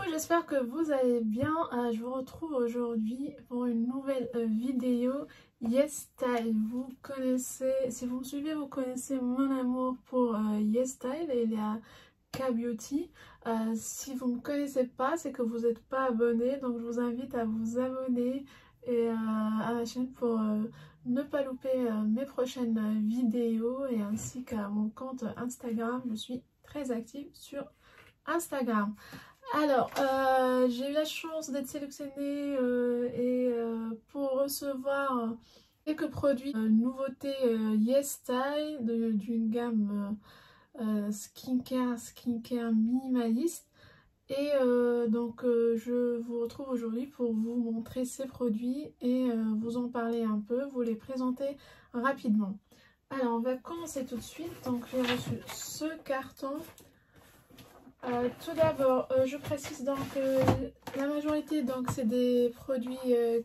j'espère que vous allez bien. Je vous retrouve aujourd'hui pour une nouvelle vidéo YesStyle. Vous connaissez, si vous me suivez, vous connaissez mon amour pour YesStyle et la K-Beauty. Si vous ne me connaissez pas, c'est que vous n'êtes pas abonné, donc je vous invite à vous abonner et à ma chaîne pour ne pas louper mes prochaines vidéos et ainsi qu'à mon compte Instagram. Je suis très active sur Instagram. Alors, j'ai eu la chance d'être sélectionnée pour recevoir quelques produits nouveautés YesStyle d'une gamme skincare minimaliste. Et je vous retrouve aujourd'hui pour vous montrer ces produits et vous en parler un peu, vous les présenter rapidement. Alors, on va commencer tout de suite. Donc, j'ai reçu ce carton. Tout d'abord, je précise donc la majorité c'est des produits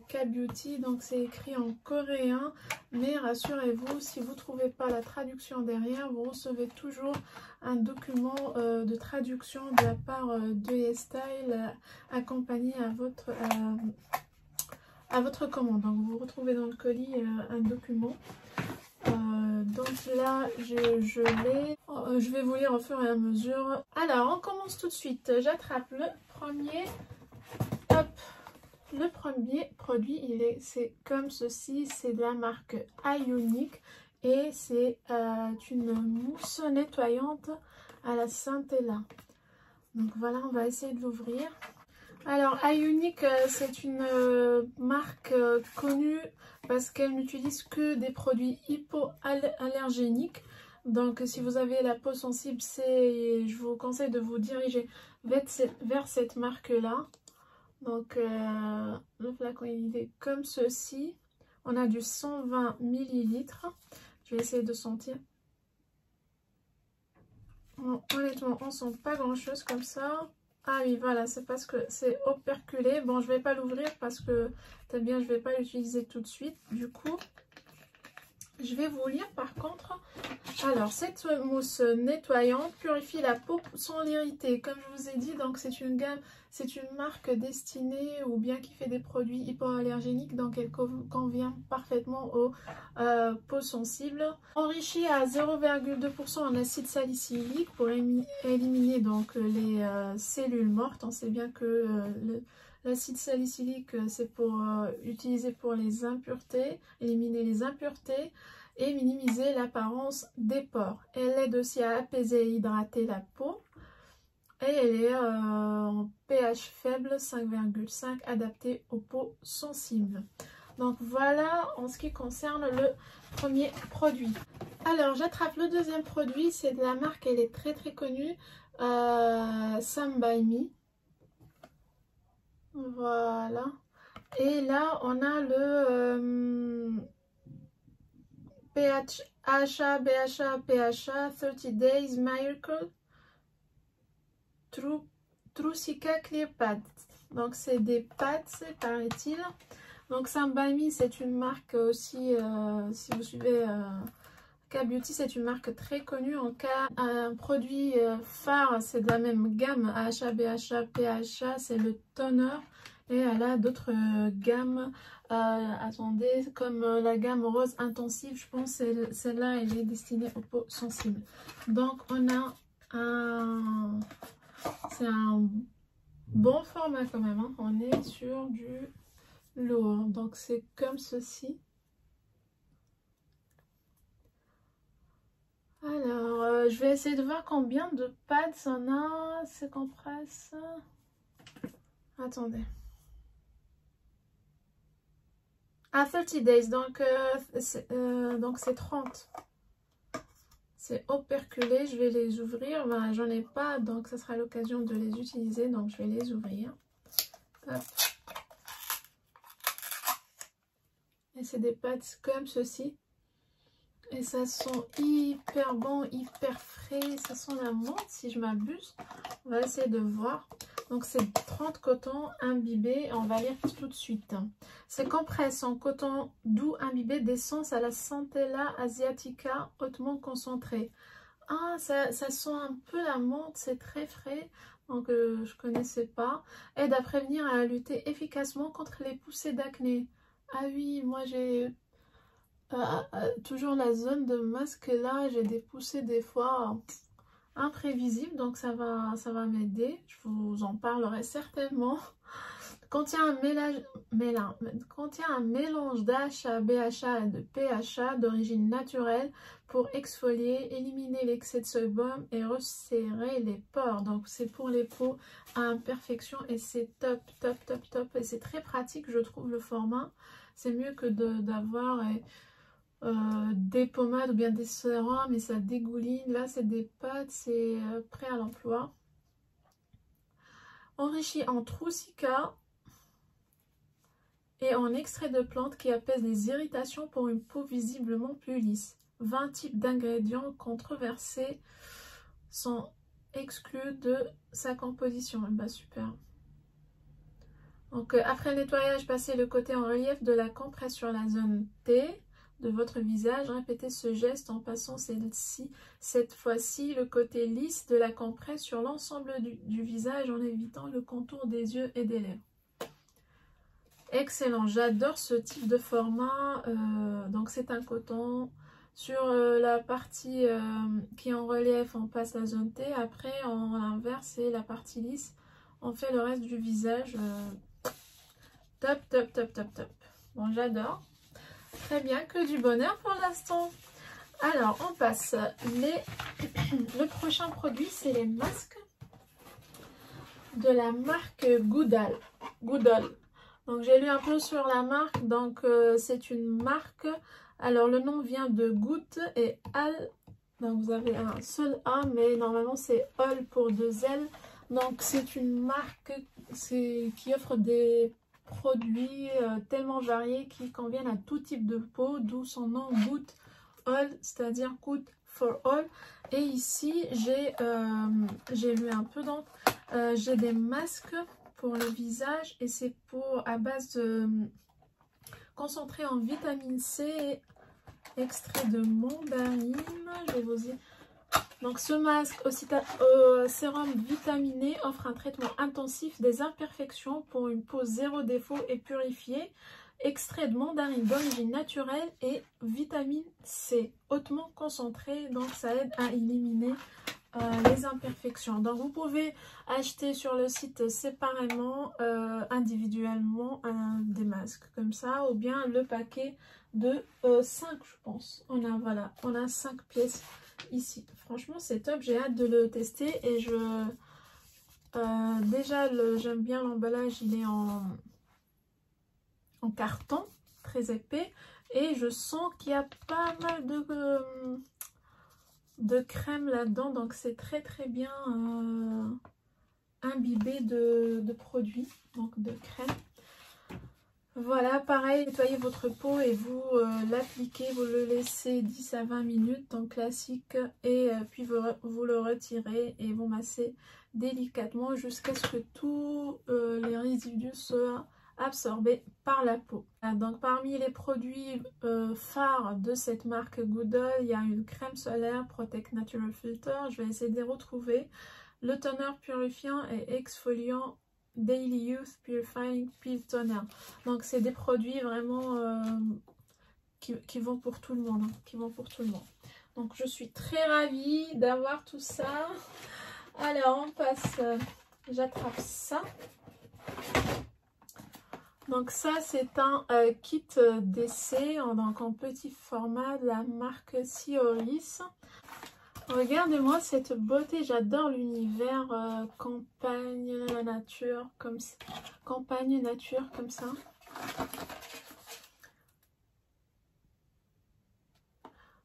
K-Beauty, donc c'est écrit en coréen, mais rassurez-vous, si vous ne trouvez pas la traduction derrière, vous recevez toujours un document de traduction de la part de YesStyle accompagné à votre commande. Donc vous retrouvez dans le colis un document. Donc là, je vais vous lire au fur et à mesure. Alors, on commence tout de suite. J'attrape le premier. Hop, le premier produit, c'est comme ceci. C'est de la marque Ionic et c'est une mousse nettoyante à la Centella. Donc voilà, on va essayer de l'ouvrir. Alors, Ionic, c'est une marque connue parce qu'elle n'utilise que des produits hypoallergéniques. Donc, si vous avez la peau sensible, je vous conseille de vous diriger vers cette marque-là. Donc, le flacon, il est comme ceci. On a du 120 ml. Je vais essayer de sentir. Bon, honnêtement, on sent pas grand-chose comme ça. Ah oui, voilà, c'est parce que c'est operculé. Bon, je vais pas l'ouvrir parce que peut-être bien je vais pas l'utiliser tout de suite. Du coup, je vais vous lire par contre. Alors, cette mousse nettoyante purifie la peau sans l'irriter. Comme je vous ai dit, donc c'est une marque destinée ou bien qui fait des produits hypoallergéniques. Donc, elle convient parfaitement aux peaux sensibles. Enrichie à 0,2% en acide salicylique pour éliminer donc les cellules mortes. On sait bien que l'acide salicylique, c'est utilisé pour les impuretés, éliminer les impuretés et minimiser l'apparence des pores. Elle aide aussi à apaiser et hydrater la peau. Et elle est en pH faible, 5,5, adaptée aux peaux sensibles. Donc voilà en ce qui concerne le premier produit. Alors j'attrape le deuxième produit, c'est de la marque, elle est très très connue, Sam By Me. Voilà. Et là on a le PHA, BHA, PHA, 30 Days Miracle Trucica Clear Pads. Donc c'est des pads, paraît-il. Donc Sam By Me, c'est une marque aussi, si vous suivez K-Beauty, c'est une marque très connue. En cas, un produit phare, c'est de la même gamme, AHA, BHA, PHA, c'est le toner. Et elle a d'autres gammes, attendez, comme la gamme rose intensive, je pense que celle-là, elle est destinée aux peaux sensibles. Donc on a c'est un bon format quand même, hein. On est sur du lourd, donc c'est comme ceci. Alors, je vais essayer de voir combien de pads on a, ces compresses. Attendez. Ah, 30 days, donc c'est 30. C'est operculé, je vais les ouvrir. Ben, j'en ai pas, donc ça sera l'occasion de les utiliser, donc je vais les ouvrir. Hop. Et c'est des pâtes comme ceci. Et ça sent hyper bon, hyper frais. Ça sent la menthe si je m'abuse. On va essayer de voir. Donc c'est 30 cotons imbibés. On va lire tout de suite. Ces compresses en coton doux imbibé d'essence à la Centella asiatica hautement concentrée. Ah, ça sent un peu la menthe, c'est très frais. donc je connaissais pas. Aide à prévenir et à lutter efficacement contre les poussées d'acné. Ah oui, moi j'ai toujours la zone de masque là, j'ai des poussées des fois imprévisibles, donc ça va m'aider. Je vous en parlerai certainement. Contient un mélange d'AHA, BHA et de PHA d'origine naturelle pour exfolier, éliminer l'excès de sébum et resserrer les pores. Donc c'est pour les peaux à imperfection et c'est top, top, top, top. Et c'est très pratique, je trouve, le format. C'est mieux que d'avoir des pommades ou bien des sérums, mais ça dégouline. Là, c'est des pâtes, c'est prêt à l'emploi. Enrichi en troussica et en extrait de plantes qui apaise les irritations pour une peau visiblement plus lisse. 20 types d'ingrédients controversés sont exclus de sa composition. Bah super. Donc après le nettoyage, passez le côté en relief de la compresse sur la zone T de votre visage. Répétez ce geste en passant cette fois-ci le côté lisse de la compresse sur l'ensemble du visage en évitant le contour des yeux et des lèvres. Excellent, j'adore ce type de format. Donc c'est un coton. Sur la partie qui est en relief, on passe la zone T. Après, en inverse, c'est la partie lisse. On fait le reste du visage. Top, top, top, top, top. Bon, j'adore. Très bien, que du bonheur pour l'instant. Alors, on passe le prochain produit, c'est les masques de la marque Goodall. Donc, j'ai lu un peu sur la marque. Donc, c'est une marque. Alors, le nom vient de Good et Al. Donc, vous avez un seul A, mais normalement, c'est All pour 2 L. Donc, c'est une marque qui offre des produits tellement variés qui conviennent à tout type de peau, d'où son nom Good All, c'est-à-dire Good for All. Et ici, j'ai lu un peu, donc j'ai des masques pour le visage et c'est à base de concentré en vitamine C, extrait de mandarine. Je vais vous dire. Donc ce masque au sérum vitaminé offre un traitement intensif des imperfections pour une peau zéro défaut et purifiée. Extrait de mandarine d'origine naturelle et vitamine C hautement concentré, donc ça aide à éliminer les imperfections. Donc vous pouvez acheter sur le site séparément, individuellement des masques comme ça, ou bien le paquet de 5 je pense. On a 5 pièces ici. Franchement c'est top, j'ai hâte de le tester et déjà j'aime bien l'emballage, il est en carton très épais et je sens qu'il y a pas mal de crème là-dedans, donc c'est très très bien imbibé de produits, donc de crème. Voilà, pareil, nettoyez votre peau et vous l'appliquez, vous le laissez 10 à 20 minutes, donc classique, et puis vous le retirez et vous massez délicatement jusqu'à ce que tous les résidus soient absorbés par la peau. Donc parmi les produits phares de cette marque Goodall, il y a une crème solaire Protect Natural Filter, je vais essayer de les retrouver, le toner purifiant et exfoliant Daily Youth Purifying Peel Toner. Donc c'est des produits vraiment qui vont pour tout le monde, Donc je suis très ravie d'avoir tout ça. Alors on passe, j'attrape ça. Donc ça c'est un kit d'essai, donc en petit format de la marque Sioris. Regardez-moi cette beauté, j'adore l'univers campagne nature comme ça.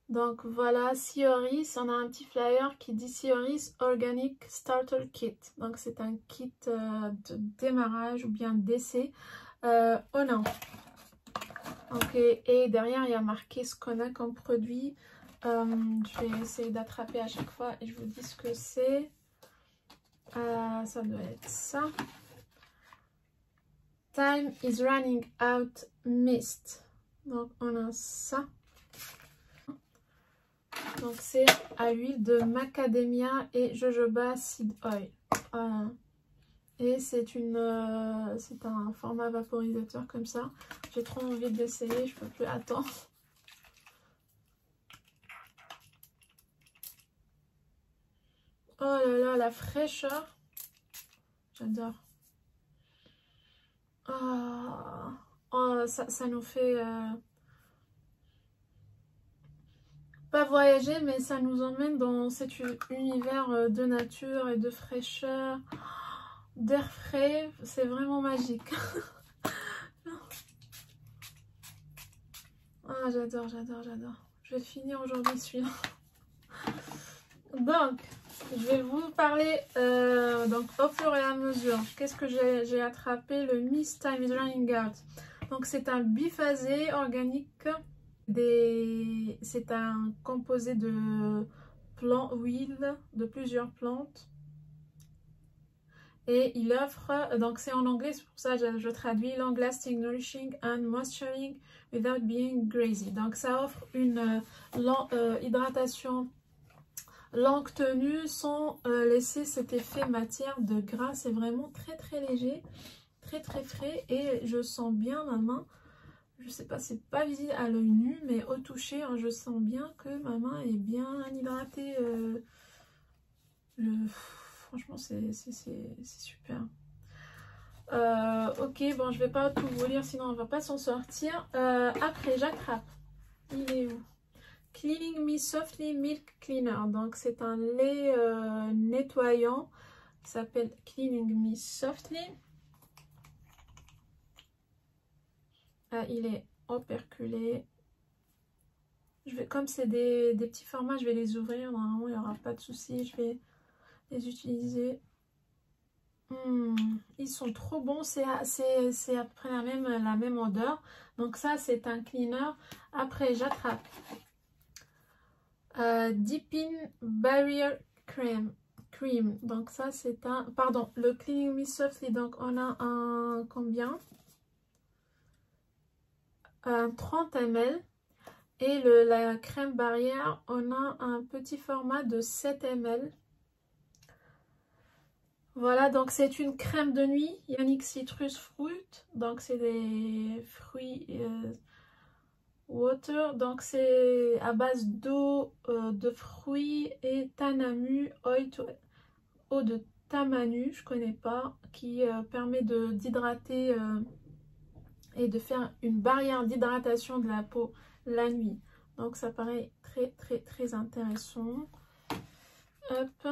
Donc voilà, Sioris, on a un petit flyer qui dit Sioris Organic Starter Kit. Donc c'est un kit de démarrage ou bien d'essai. Oh non. Ok, et derrière il y a marqué ce qu'on a comme produit. Je vais essayer d'attraper à chaque fois et je vous dis ce que c'est. Ça doit être ça. Time is running out mist. Donc on a ça. Donc c'est à l'huile de macadamia et jojoba seed oil. Voilà. Et c'est un format vaporisateur comme ça. J'ai trop envie de l'essayer, je peux plus attendre. Oh là là, la fraîcheur. J'adore. Oh, oh ça nous fait pas voyager, mais ça nous emmène dans cet univers de nature et de fraîcheur, d'air frais. C'est vraiment magique. Ah, j'adore, j'adore, j'adore. Je vais le finir aujourd'hui celui-là. Donc, je vais vous parler donc au fur et à mesure. Qu'est-ce que j'ai attrapé? Le Miss Time is Running Out. Donc, c'est un biphasé organique. C'est un composé de huile de plusieurs plantes. Et il offre, donc c'est en anglais, c'est pour ça que je traduis, long lasting, nourishing and moisturizing without being greasy. Donc ça offre une hydratation longue tenue sans laisser cet effet matière de gras. C'est vraiment très très léger, très très frais et je sens bien ma main. Je sais pas, c'est pas visible à l'œil nu, mais au toucher, hein, je sens bien que ma main est bien hydratée. Franchement, c'est super. Ok, bon, je vais pas tout vous lire, sinon on va pas s'en sortir. Après, j'attrape. Il est où? Cleaning Me Softly Milk Cleaner. Donc, c'est un lait nettoyant qui s'appelle Cleaning Me Softly. Il est operculé. Comme c'est des petits formats, je vais les ouvrir. Normalement, il n'y aura pas de souci. Je vais les utiliser. Ils sont trop bons. C'est à peu près la même odeur. Donc ça, c'est un cleaner. Après, j'attrape Deep-in Barrier Cream. Donc ça, c'est un... Pardon, le Cleaning Me Softly. Donc on a un... Combien? 30 ml. Et la crème barrière, on a un petit format de 7 ml. Voilà, donc c'est une crème de nuit, Yannick Citrus Fruit. Donc c'est des fruits water. Donc c'est à base d'eau de fruits et Tanamu, eau de Tamanu, je connais pas, qui permet d'hydrater et de faire une barrière d'hydratation de la peau la nuit. Donc ça paraît très très très intéressant. Hop.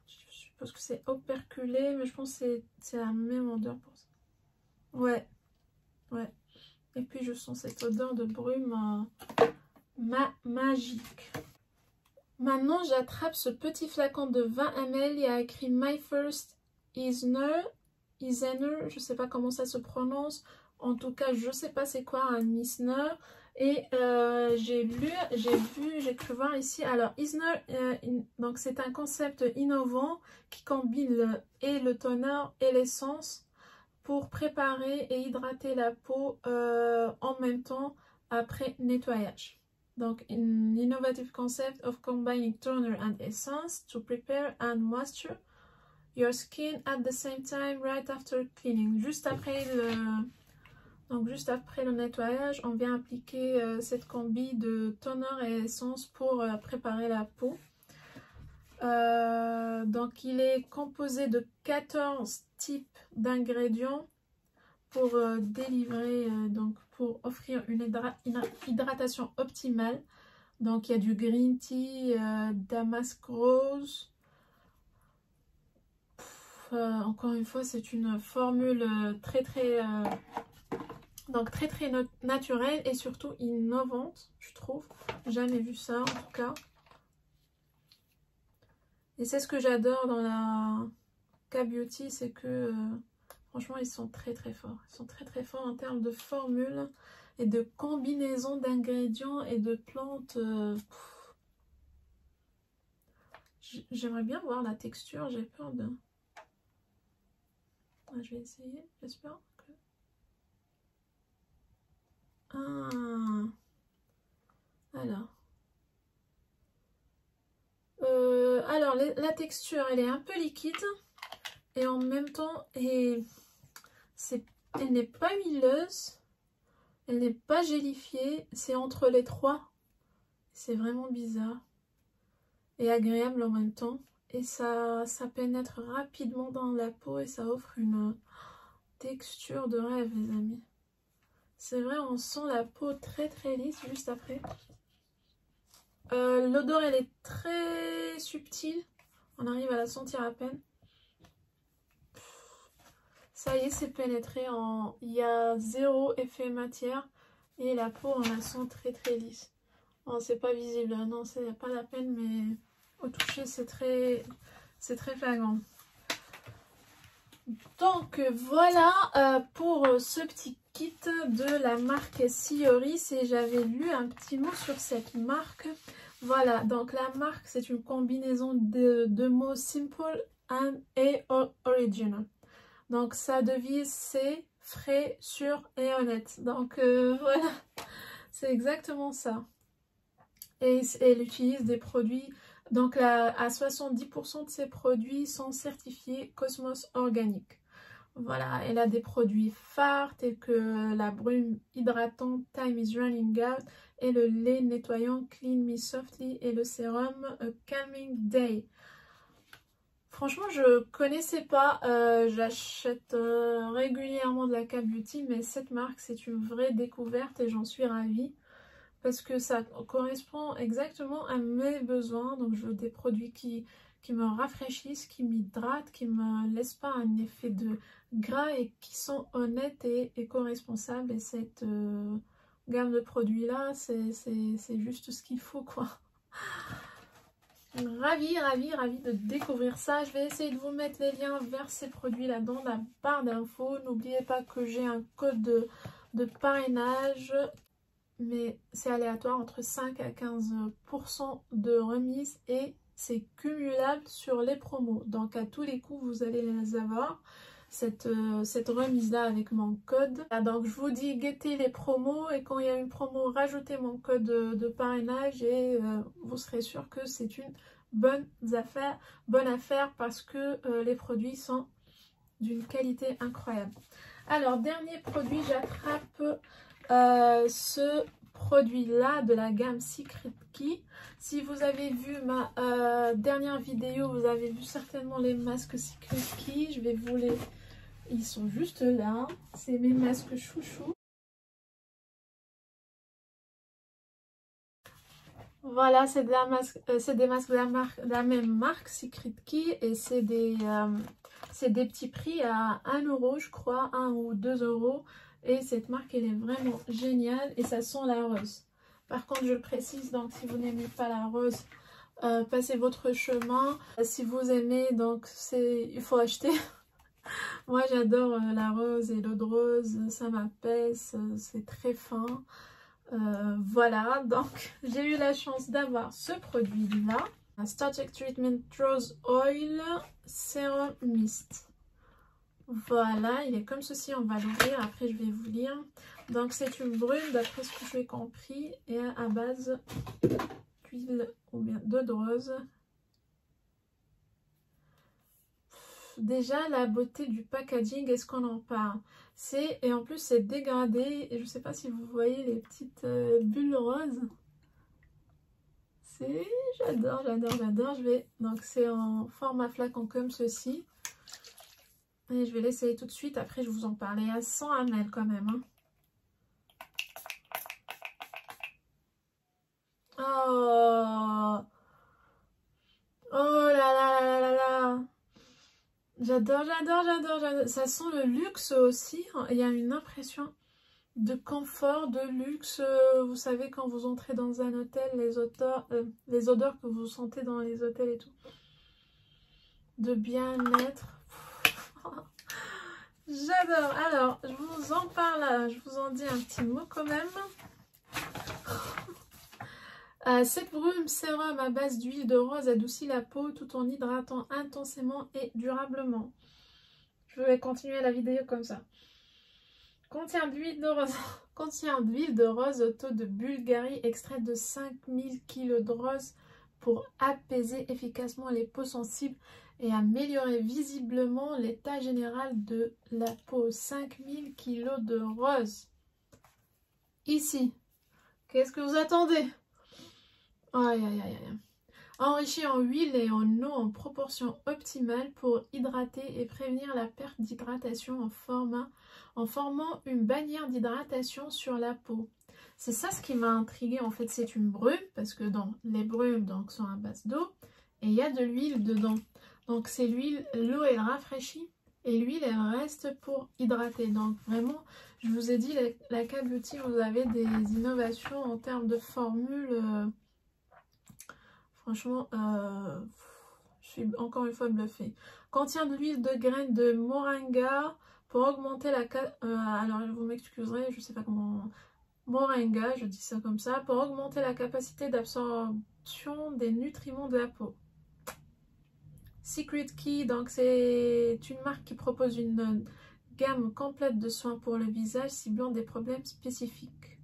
Je suppose que c'est operculé, mais je pense que c'est la même odeur pour ça. Ouais, ouais. Et puis je sens cette odeur de brume magique. Maintenant, j'attrape ce petit flacon de 20 ml. Il y a écrit My First Easener. Je sais pas comment ça se prononce. En tout cas, je sais pas c'est quoi un Easener. Et j'ai cru voir ici. Alors, Easener, donc c'est un concept innovant qui combine le toner et l'essence pour préparer et hydrater la peau en même temps après nettoyage. Donc, an innovative concept of combining toner and essence to prepare and moisture your skin at the same time right after cleaning. Juste après le nettoyage, on vient appliquer cette combi de toner et essence pour préparer la peau. Donc, il est composé de 14 types d'ingrédients pour délivrer, donc pour offrir une hydratation optimale. Donc il y a du green tea, damask rose. Encore une fois, c'est une formule très naturelle et surtout innovante, je trouve. Jamais vu ça en tout cas. Et c'est ce que j'adore dans la K-Beauty, c'est que franchement, ils sont très forts. Ils sont très forts en termes de formules et de combinaisons d'ingrédients et de plantes. J'aimerais bien voir la texture. J'ai peur de... je vais essayer, j'espère que... Alors, la texture, elle est un peu liquide. Et en même temps, elle n'est pas huileuse. Elle n'est pas gélifiée. C'est entre les trois. C'est vraiment bizarre. Et agréable en même temps. Et ça pénètre rapidement dans la peau. Et ça offre une texture de rêve, les amis. C'est vrai, on sent la peau très très lisse juste après. L'odeur, elle est très subtile. On arrive à la sentir à peine. Ça y est, c'est pénétré. Il y a zéro effet matière. Et la peau, on la sent très très lisse. Bon, c'est pas visible, non, c'est pas la peine, mais au toucher, c'est très flagrant. Donc voilà pour ce petit kit de la marque Sioris. Et j'avais lu un petit mot sur cette marque. Voilà, donc la marque, c'est une combinaison de mots simple et original. Donc sa devise, c'est frais, sûr et honnête. Donc voilà, c'est exactement ça. Et elle utilise des produits, donc à 70% de ses produits sont certifiés Cosmos Organique. Voilà, elle a des produits phares tels que la brume hydratante Time is Running Out et le lait nettoyant Clean Me Softly et le sérum Calming Day. Franchement, je connaissais pas, j'achète régulièrement de la K-Beauty, mais cette marque, c'est une vraie découverte et j'en suis ravie. Parce que ça correspond exactement à mes besoins. Donc je veux des produits qui me rafraîchissent, qui m'hydratent, qui ne me laissent pas un effet de gras et qui sont honnêtes et éco-responsables. Et cette gamme de produits là, c'est juste ce qu'il faut, quoi. Ravie de découvrir ça. Je vais essayer de vous mettre les liens vers ces produits là dans la barre d'infos. N'oubliez pas que j'ai un code de parrainage, mais c'est aléatoire, entre 5 à 15% de remise et c'est cumulable sur les promos. Donc à tous les coups, vous allez les avoir, cette remise là avec mon code. Donc je vous dis, guettez les promos et quand il y a une promo, rajoutez mon code de parrainage et vous serez sûr que c'est une bonne affaire parce que les produits sont d'une qualité incroyable. Alors, dernier produit, j'attrape ce produit là de la gamme Secret Key. Si vous avez vu ma dernière vidéo, vous avez vu certainement les masques Secret Key. Je vais vous les... Ils sont juste là. C'est mes masques chouchou. Voilà, c'est des masques de la même marque Secret Key et c'est des petits prix à 1 euro, je crois, 1 ou 2 euros. Et cette marque, elle est vraiment géniale et ça sent la rose. Par contre, je le précise, donc si vous n'aimez pas la rose, passez votre chemin. Si vous aimez, donc il faut acheter. Moi, j'adore la rose et l'eau de rose, ça m'apaise, c'est très fin. Voilà, donc j'ai eu la chance d'avoir ce produit-là. Un Static Treatment Rose Oil Serum Mist. Voilà, il est comme ceci, on va l'ouvrir, après je vais vous lire. Donc c'est une brume d'après ce que j'ai compris et à base d'huile ou bien d'eau de rose. Déjà la beauté du packaging, est-ce qu'on en parle? Et en plus c'est dégradé et je sais pas si vous voyez les petites bulles roses. J'adore. Donc c'est en format flacon comme ceci. Et je vais l'essayer tout de suite. Après, je vais vous en parler à 100 ml quand même. Hein. Oh, oh là. J'adore. Ça sent le luxe aussi. Il y a une impression de confort, de luxe. Vous savez, quand vous entrez dans un hôtel, les odeurs que vous sentez dans les hôtels et tout. De bien-être. J'adore. Alors, je vous en parle, je vous en dis un petit mot quand même. Cette brume sérum à base d'huile de rose adoucit la peau tout en hydratant intensément et durablement. Je vais continuer la vidéo comme ça. Contient d'huile de rose. Contient d'huile de rose au taux de Bulgarie, extrait de 5000 kg de rose pour apaiser efficacement les peaux sensibles et améliorer visiblement l'état général de la peau. 5000 kg de rose. Ici, qu'est-ce que vous attendez? Aïe, aïe, aïe, aïe. Enrichi en huile et en eau en proportion optimale pour hydrater et prévenir la perte d'hydratation en formant une bannière d'hydratation sur la peau. C'est ça ce qui m'a intriguée en fait, c'est une brume parce que les brumes donc, sont à base d'eau et il y a de l'huile dedans. Donc c'est l'huile, l'eau elle rafraîchit et l'huile elle reste pour hydrater. Donc vraiment, je vous ai dit, la K Beauty, vous avez des innovations en termes de formules. Franchement, je suis encore une fois bluffée. Contient de l'huile de graines de moringa pour augmenter la... alors, vous m'excuserez, je sais pas comment... Moringa, je dis ça comme ça, pour augmenter la capacité d'absorption des nutriments de la peau. Secret Key, donc c'est une marque qui propose une gamme complète de soins pour le visage ciblant des problèmes spécifiques.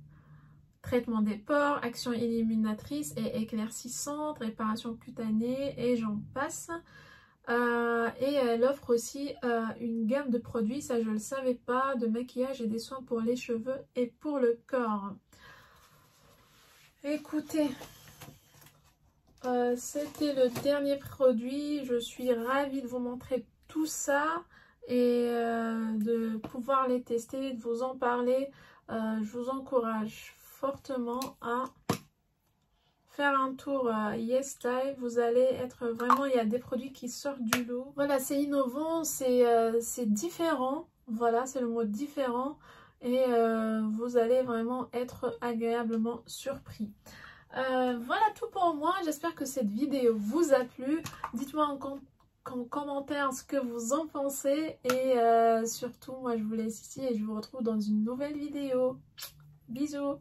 Traitement des pores, action éliminatrice et éclaircissante, réparation cutanée et j'en passe. Et elle offre aussi une gamme de produits, ça je ne le savais pas, de maquillage et des soins pour les cheveux et pour le corps. Écoutez, c'était le dernier produit. Je suis ravie de vous montrer tout ça et de pouvoir les tester, de vous en parler. Je vous encourage fortement à faire un tour YesStyle. Vous allez être vraiment, il y a des produits qui sortent du lot. Voilà, c'est innovant, c'est différent. Voilà, c'est le mot différent. Et vous allez vraiment être agréablement surpris. Voilà tout pour moi. J'espère que cette vidéo vous a plu. Dites-moi en commentaire ce que vous en pensez. Et surtout, moi je vous laisse ici et je vous retrouve dans une nouvelle vidéo. Bisous!